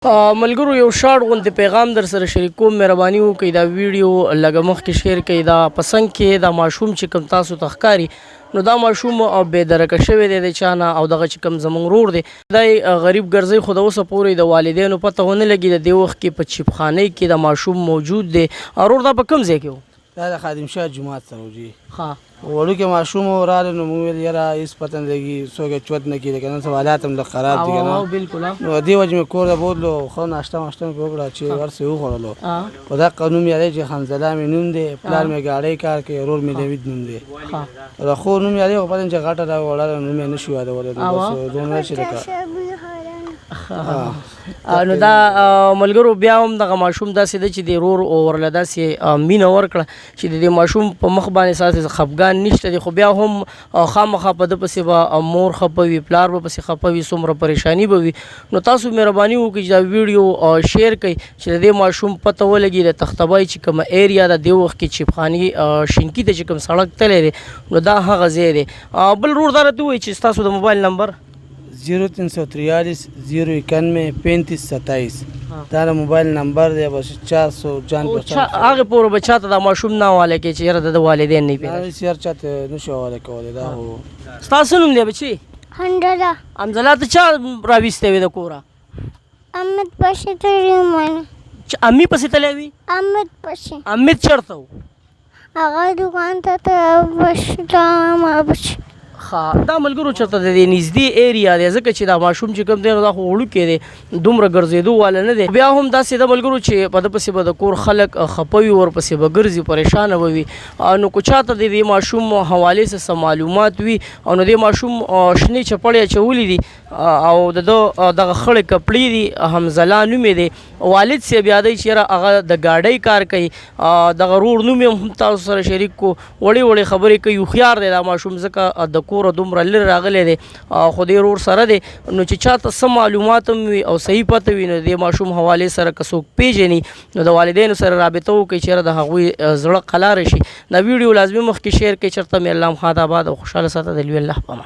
ملګرو یو شارټ غونډې پیغام در سره شریکوم مهرباني وکړئ دا ویډیو لږه مخکې شیر کړئ دا پسند کې دا ماشوم چې کوم تاسو ته ښکاري نو دا ماشوم بې درکه شوی دی د چا نه او دغه چې کوم زموږ ورور دی دا غریب ګرځي خو د اوسه پورې د والدینو پته ونه لګي د دې وخت کې په چیپخانۍ کې د ماشوم موجود دی ورور دا په کوم ځای کې و دا د خادم شاه جومات سره و جی ها وړوکی ماشوم راغلی نو موږ ویل یاره هېڅ پته نه لګي څوک یې چوت نه کېږي که نن سبا حالات هم لږ خراب دي که نه بالکل نو دې وجې مې کور ته بوتلو ښه ناشته واشته مې وکړه چې ورسې وخوړلو خو دقه نوم یې دی چې خنزله مې نوم دی پلار مې ګاډۍ کار کوي ورور مې نوید نوم دی د خور نوم یې دی خو پته چې غټه را وړله نوم یې نه شو یادولی بس دومره چې لکه نو دا ملګرو بیا هم دغه ماشوم داسې دی چې د ورور ورله داسې مینه ورکړه چې د دې ماشوم په مخ باندې ساسې خفګان نشته دی خو بیا هم خامخا په ده پسې به مور خفه وي پلار به پسې خفه وي څومره پریشاني به وي نو تاسو مهرباني وکړئ چې دا ویډیو شیر کړئ چې د دې ماشوم پته ولګي د تختبای چې کومه ایریا ده دې وخت کې چیپخانې شینکي ته چې کوم سړک تللی دی نو دا هغه ځای دی بل ورور دا راته ووایي چې ستاسو د موبایل نمبر 0343 091 35 27 دا د موبایل نمبر دی بس 400 جان هغه پورې به چاته دا ماشوم نه حواله کوي چې یاره د والدین نه پیدا دا سیر چاته نشو حواله کولی دا خو ستاسو نوم دی بچي حمدالله حمزله ته چا راویستی وي د کوره امید پسې تللی وم امي پسې تللی وي امید پسې امید چېرته و هغه دوکان ته بس دا دا ملګرو چېرته د دې نږدې ایریا دی ځکه چې دا ماشوم چې کوم دی نو دا خو وړوکی دی دومره ګرځېدو والا نه دی بیا هم داسې ده ملګرو چې په ده پسې به د کور خلک خفه وي ورپسې به ګرځي پریشانه به وي نو که چاته د دې ماشوم حوالې څه معلومات وي او نو دې ماشوم شنې چپړې اچولي دي او د ده دغه خړې کپړې دي حمزله نوم یې دی والد صاحب یادوي چې یاره هغه د ګاډۍ کار کوي دغه ورور نوم یې هم تاسو سره شریک کو وړې وړې خبرې کوي هوښیار دی دا ماشوم ځکه د کوره دومره لرې راغلی دی خو دې ورور سره دی نو چې چاته څه معلومات هم وي او صحیح پته وي نو دې ماشوم حوالې سره که څوک پیژني نو د والدینو سره رابطه وکړي چې یاره د هغوی زړه قلاره شي دا ویډیو لازمي مخکې شیر کړئ چېرته مې الله مخاد آباد او خوشحاله ساته د لوی الله په امان